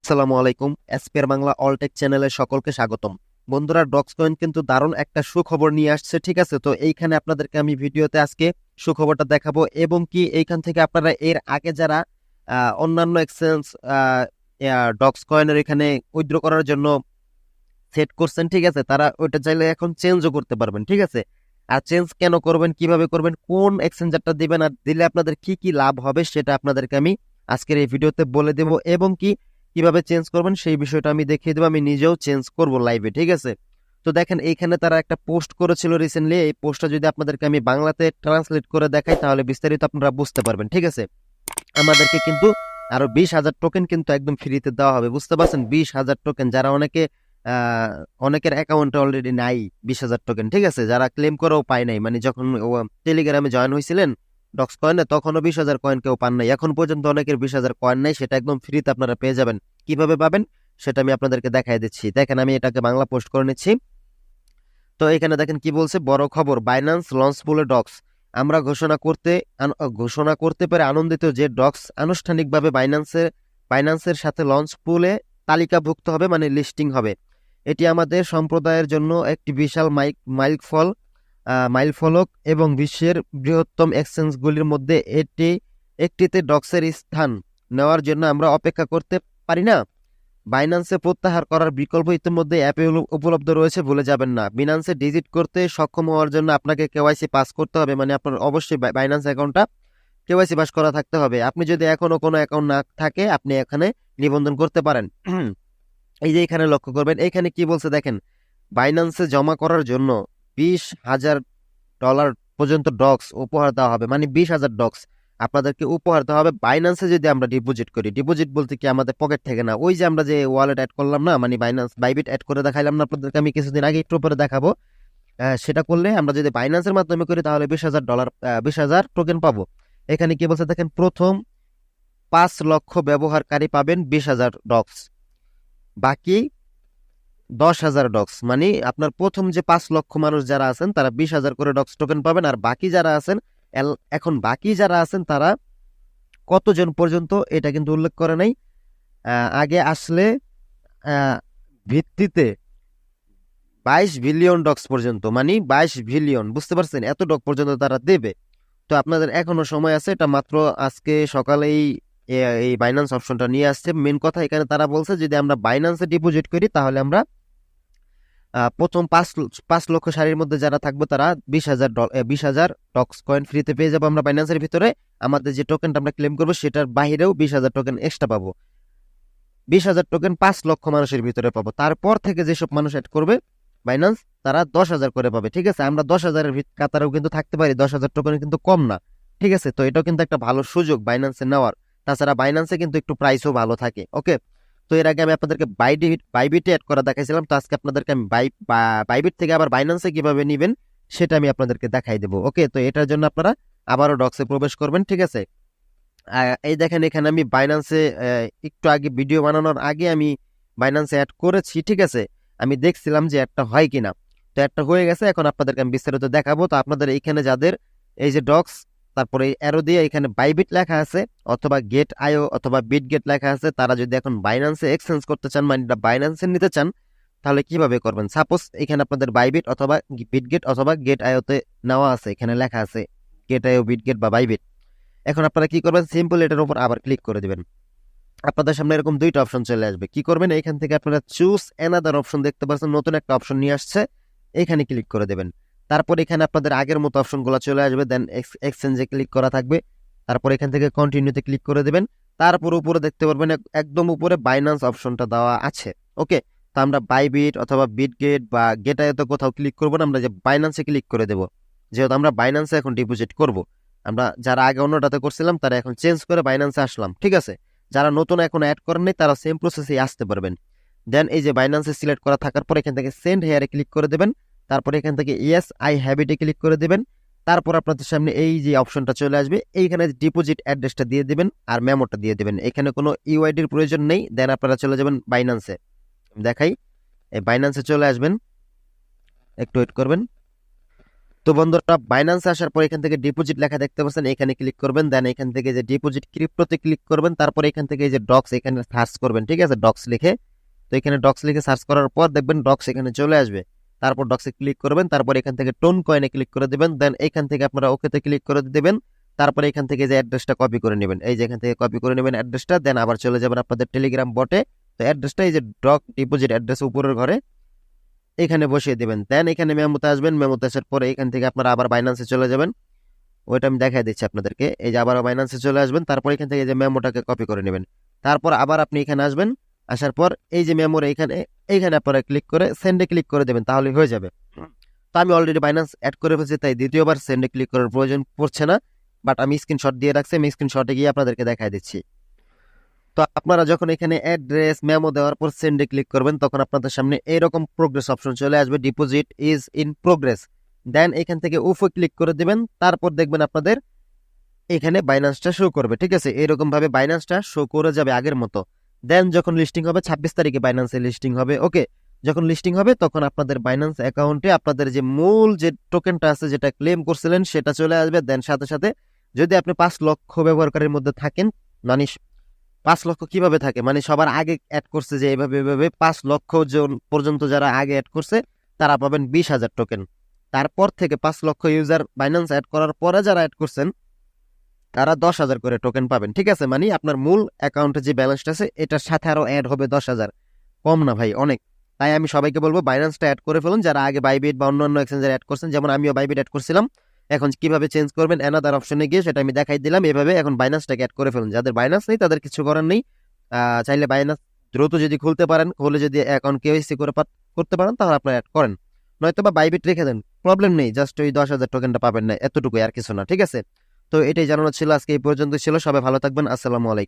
আসসালামু আলাইকুম। এসপিআর বাংলা অলটেক চ্যানেলে সকলকে স্বাগতম। বন্ধুরা, ডক্স কয়েন কিন্তু দারুণ একটা সুখবর নিয়ে আসছে, ঠিক আছে? তো এইখানে আপনাদেরকে আমি ভিডিওতে আজকে সুখবরটা দেখাবো, এবং কি এইখান থেকে আপনারা এর আগে যারা অন্যান্য এক্সচেঞ্জ ডক্স কয়েনের এখানে উইথড্র করার জন্য সেট করছেন, ঠিক আছে, তারা ওইটা চাইলে এখন চেঞ্জও করতে পারবেন, ঠিক আছে? আর চেঞ্জ কেন করবেন, কিভাবে করবেন, কোন এক্সচেঞ্জারটা দিবেন, আর দিলে আপনাদের কি কি লাভ হবে সেটা আপনাদেরকে আমি আজকের এই ভিডিওতে বলে দেব, এবং কি কিভাবে চেঞ্জ করবেন সেই বিষয়টা আমি দেখিয়ে দেবো। আমি নিজেও চেঞ্জ করব লাইভে, ঠিক আছে? তো দেখেন, এইখানে তারা একটা পোস্ট করেছিল রিসেন্টলি। এই পোস্টটা যদি আপনাদেরকে আমি বাংলাতে ট্রান্সলেট করে দেখাই তাহলে বিস্তারিত আপনারা বুঝতে পারবেন, ঠিক আছে? আমাদেরকে কিন্তু আরো 20,000 টোকেন কিন্তু একদম ফ্রিতে দেওয়া হবে, বুঝতে পারছেন? 20,000 টোকেন, যারা অনেকের অ্যাকাউন্টে অলরেডি নাই 20,000 টোকেন, ঠিক আছে, যারা ক্লেম করেও পায় নাই, মানে যখন টেলিগ্রামে জয়েন হয়েছিলেন ডক্স কয়েনে তখনও 20,000 কয়েন কেউ পান নাই। এখন পর্যন্ত অনেকের 20,000 কয়েন নাই, সেটা একদম ফ্রিতে আপনারা পেয়ে যাবেন। কিভাবে পাবেন সেটা আমি আপনাদেরকে দেখাই দিচ্ছি। দেখেন, আমি এটাকে বাংলা পোস্ট করে নিচ্ছি। তো এখানে দেখেন কি বলছে, বড় খবর, বাইন্যান্স লঞ্চ পুলে ডক্স। আমরা ঘোষণা করতে পেরে আনন্দিত যে ডক্স আনুষ্ঠানিকভাবে বাইন্যান্সের সাথে লঞ্চ পুলে তালিকাভুক্ত হবে, মানে লিস্টিং হবে। এটি আমাদের সম্প্রদায়ের জন্য একটি বিশাল মাইলফলক, এবং বিশ্বের বৃহত্তম এক্সচেঞ্জগুলির মধ্যে একটিতে ডক্সের স্থান নেওয়ার জন্য আমরা অপেক্ষা করতে পারি না। বাইন্যান্সে প্রত্যাহার করার বিকল্প ইতিমধ্যে অ্যাপে উপলব্ধ রয়েছে, ভুলে যাবেন না। বিনান্সে ডিজিট করতে সক্ষম হওয়ার জন্য আপনাকে কেওয়াইসি পাস করতে হবে, মানে আপনার অবশ্যই বাইন্যান্স অ্যাকাউন্টটা কেওয়াইসি পাস করা থাকতে হবে। আপনি যদি এখনো কোনো অ্যাকাউন্ট না থাকে আপনি এখানে নিবন্ধন করতে পারেন। এই যে এখানে লক্ষ্য করবেন, এখানে কি বলছে দেখেন, বাইন্যান্সে জমা করার জন্য $20,000 পর্যন্ত ডক্স উপহার দেওয়া হবে, মানে 20,000 ডক্স আপনাদেরকে উপহার দেওয়া হবে বাইন্যান্সে যদি আমরা ডিপোজিট করি। ডিপোজিট বলতে কি, আমাদের পকেট থেকে না, ওই যে আমরা যে ওয়ালেট অ্যাড করলাম না, মানে বাইবিট অ্যাড করে দেখাইলাম না আপনাদেরকে, আমি কিছুদিন আগে একটু পরে দেখাবো। সেটা করলে আমরা যদি বাইন্যান্সের মাধ্যমে করি তাহলে $20,000 20,000 টোকেন পাবো। এখানে কি বলছে দেখেন, প্রথম 5 লক্ষ ব্যবহারকারী পাবেন 20,000 ডক্স, বাকি 10,000 ডক্স, মানে আপনার প্রথম যে 5 লক্ষ মানুষ যারা আছেন তারা 20,000 করে ডক্স টোকেন পাবেন। আর বাকি যারা আছেন, এখন বাকি যারা আছেন তারা কতজন পর্যন্ত এটা কিন্তু উল্লেখ করে নাই। আগে আসলে ভিত্তিতে 22 বিলিয়ন ডক্স পর্যন্ত, মানে 22 বিলিয়ন, বুঝতে পারছেন? এত ডক পর্যন্ত তারা দেবে। তো আপনাদের এখনো সময় আছে, এটা মাত্র আজকে সকালেই এই বাইন্যান্স অপশনটা নিয়ে আসছে। মেন কথা এখানে তারা বলছে যদি আমরা বাইন্যান্সে ডিপোজিট করি তাহলে আমরা প্রথম 5 লক্ষ সারির মধ্যে যারা থাকবো তারা 20,000 ডক্স কয়েন ফ্রিতে পেয়ে যাবো আমরা বাইন্যান্সের ভিতরে। আমাদের যে টোকেনটা আমরা ক্লেম করবো সেটার বাহিরেও 20,000 টোকেন এক্সট্রা পাবো। 20,000 টোকেন 5 লক্ষ মানুষের ভিতরে পাবো। তারপর থেকে যেসব মানুষ অ্যাড করবে বাইন্যান্স, তারা 10,000 করে পাবে, ঠিক আছে? আমরা 10,000-এর কাতারেও কিন্তু থাকতে পারি, 10,000 টোকেন কিন্তু কম না, ঠিক আছে? তো এটাও কিন্তু একটা ভালো সুযোগ বাইন্যান্সে নেওয়ার। তাছাড়া বাইন্যান্সে কিন্তু একটু প্রাইসও ভালো থাকে, ওকে? তো এর আগে আমি আপনাদেরকে বাইবিটে অ্যাড করা দেখাইছিলাম, তো আজকে আপনাদেরকে আমি বাইবিট থেকে আবার বাইন্যান্সে কিভাবে নিবেন সেটা আমি আপনাদেরকে দেখাই দেবো, ওকে? তো এটার জন্য আপনারা আবারও ডক্সে প্রবেশ করবেন, ঠিক আছে? এই দেখেন, এখানে আমি বাইন্যান্সে একটু আগে ভিডিও বানানোর আগে আমি বাইন্যান্সে অ্যাড করেছি, ঠিক আছে? আমি দেখছিলাম যে একটা হয় কিনা। তো একটা হয়ে গেছে, এখন আপনাদেরকে আমি বিস্তারিত দেখাবো। তো আপনাদের এইখানে যাদের এই যে ডক্স, তারপরে অ্যারো দিয়ে এখানে বাইবিট লেখা আছে, অথবা গেট আইও অথবা বিট গেট লেখা আছে, তারা যদি এখন বাইন্যান্সে এক্সচেঞ্জ করতে চান, মানে বাইন্যান্সে নিতে চান, তাহলে কিভাবে করবেন? সাপোজ এখানে আপনাদের বাইবিট অথবা বিটগেট অথবা গেট আইওতে নেওয়া আছে, এখানে লেখা আছে গেট আইও, বিটগেট বা বাইবিট। এখন আপনারা কি করবেন, সিম্পল এটার উপর আবার ক্লিক করে দিবেন। আপনাদের সামনে এরকম দুইটা অপশন চলে আসবে। কি করবেন, এখান থেকে আপনারা চুজ অ্যানাদার অপশন দেখতে পাচ্ছেন, নতুন একটা অপশন নিয়ে আসছে, এখানে ক্লিক করে দেবেন। তারপর এখানে আপনাদের আগের মতো অপশনগুলো চলে আসবে, দেন এক্সচেঞ্জে ক্লিক করা থাকবে। তারপর এখান থেকে কন্টিনিউতে ক্লিক করে দেবেন। তারপর উপরে দেখতে পারবেন একদম উপরে বাইন্যান্স অপশনটা দেওয়া আছে, ওকে? তো আমরা বাইবিট অথবা বিটগেট বা গেটাইতে কোথাও ক্লিক করবো না, আমরা যে বাইন্যান্সে ক্লিক করে দেবো, যেহেতু আমরা বাইন্যান্সে এখন ডিপোজিট করব। আমরা যারা আগে অন্যটাতে করছিলাম তারা এখন চেঞ্জ করে বাইন্যান্সে আসলাম, ঠিক আছে? যারা নতুন এখন অ্যাড করেননি তারা সেম প্রসেসে আসতে পারবেন। দেন এই যে বাইন্যান্সে সিলেক্ট করা থাকার পর এখান থেকে সেন্ড হেয়ারে ক্লিক করে দেবেন। তারপর এখান থেকে ইয়েস আই হ্যাভ ইটে ক্লিক করে দেবেন। তারপর আপনাদের সামনে এই যে অপশনটা চলে আসবে, এইখানে ডিপোজিট অ্যাড্রেসটা দিয়ে দেবেন আর মেমোটা দিয়ে দেবেন। এখানে কোনো ইউআইডির প্রয়োজন নেই। দেন আপনারা চলে যাবেন বাইন্যান্সে, দেখাই, এই বাইন্যান্সে চলে আসবেন, একটু ওয়েট করবেন। তো বন্ধুরা বাইন্যান্সে আসার পর এখান থেকে ডিপোজিট লেখা দেখতে পাচ্ছেন, এখানে ক্লিক করবেন। দেন এখান থেকে যে ডিপোজিট ক্রিপ্টোতে ক্লিক করবেন, তারপর এখান থেকে এই যে ডক্স এখানে সার্চ করবেন, ঠিক আছে, ডক্স লিখে। তো এখানে ডক্স লিখে সার্চ করার পর দেখবেন ডক্স এখানে চলে আসবে। তারপর ডক্সে ক্লিক করবেন, তারপর এখান থেকে টোন কয়েনে ক্লিক করে দিবেন। দেন এখান থেকে আপনারা ওকেতে ক্লিক করে দিবেন। তারপরে এখান থেকে যে অ্যাড্রেসটা কপি করে নেবেন, এই যে এখান থেকে কপি করে নেবেন অ্যাড্রেসটা। দেন আবার চলে যাবেন আপনাদের টেলিগ্রাম বটে। তো অ্যাড্রেসটা এই যে ডক ডিপোজিট অ্যাড্রেস উপরের ঘরে এখানে বসিয়ে দিবেন। দেন এখানে মেমোতে আসবেন, মেমোতে আসার পরে এখান থেকে আপনারা আবার বাইন্যান্সে চলে যাবেন। ওইটা আমি দেখাই দিচ্ছি আপনাদেরকে। এই যে আবার বাইন্যান্সে চলে আসবেন, তারপর এখান থেকে এই যে মেমোটাকে কপি করে নেবেন। তারপর আবার আপনি এখানে আসবেন, আসার পর এই যে মেমোর এইখানে এইখানে আপনারা ক্লিক করে সেন্ডে ক্লিক করে দেবেন, তাহলে হয়ে যাবে। তো আমি অলরেডি বাইন্যান্স অ্যাড করে ফেলছি, তাই দ্বিতীয়বার সেন্ডে ক্লিক করার প্রয়োজন পড়ছে না। বাট আমি স্ক্রিনশট দিয়ে রাখছি, আমি স্ক্রিনশটে গিয়ে আপনাদেরকে দেখাই দিচ্ছি। তো আপনারা যখন এখানে অ্যাড্রেস মেমো দেওয়ার পর সেন্ডে ক্লিক করবেন, তখন আপনাদের সামনে এরকম প্রোগ্রেস অপশন চলে আসবে, ডিপোজিট ইজ ইন প্রোগ্রেস। দেন এখান থেকে উফে ক্লিক করে দিবেন, তারপর দেখবেন আপনাদের এখানে বাইন্যান্সটা শো করবে, ঠিক আছে, এরকম ভাবে বাইন্যান্সটা শো করে যাবে আগের মতো। দেন যখন লিস্টিং হবে 26 তারিখে বাইন্যান্সে লিস্টিং হবে, ওকে। যখন লিস্টিং হবে তখন আপনাদের বাইন্যান্স অ্যাকাউন্টে আপনাদের যে মূল যে টোকেনটা আছে যেটা ক্লেম করছিলেন সেটা চলে আসবে। দেন সাথে সাথে যদি আপনি 5 লক্ষ ব্যবহারকারীর মধ্যে থাকেন, মানে 5 লক্ষ কিভাবে থাকে, মানে সবার আগে অ্যাড করছে যে এভাবে এভাবে 5 লক্ষ জন পর্যন্ত যারা আগে অ্যাড করছে তারা পাবেন 20,000 টোকেন। তারপর থেকে 5 লক্ষ ইউজার বাইন্যান্স অ্যাড করার পরে যারা অ্যাড করছেন তারা 10,000 করে টোকেন পাবেন, ঠিক আছে। মানে আপনার মূল অ্যাকাউন্টে যে ব্যালেন্সটা আছে এটার সাথে আরো অ্যাড হবে 10,000। কম না ভাই, অনেক। তাই আমি সবাইকে বলবো বাইন্যান্সটা অ্যাড করে ফেলুন যারা আগে বাইবিট বা অন্যান্য এক্সচেঞ্জার অ্যাড করছেন, যেমন আমিও বাইবিট অ্যাড করছিলাম। এখন কিভাবে চেঞ্জ করবেন অ্যানাদার অপশনে গিয়ে সেটা আমি দেখাই দিলাম। এভাবে এখন বাইন্যান্সটাকে অ্যাড করে ফেলুন। যাদের বাইন্যান্স নেই তাদের কিছু করার নেই। চাইলে বাইন্যান্স দ্রুত যদি খুলতে পারেন, খুলে যদি অ্যাকাউন্ট কেওয়াইসি করে করতে পারেন তাহলে আপনারা অ্যাড করেন, নয়তো বা বাইবিট রেখে দেন, প্রবলেম নেই। জাস্ট ওই 10,000 টোকেনটা পাবেন না, এতটুকুই, আর কিছু না, ঠিক আছে। তো এটাই জানানো ছিল, আজকে এই পর্যন্ত ছিল। সবাই ভালো থাকবেন, আসসালামু আলাইকুম।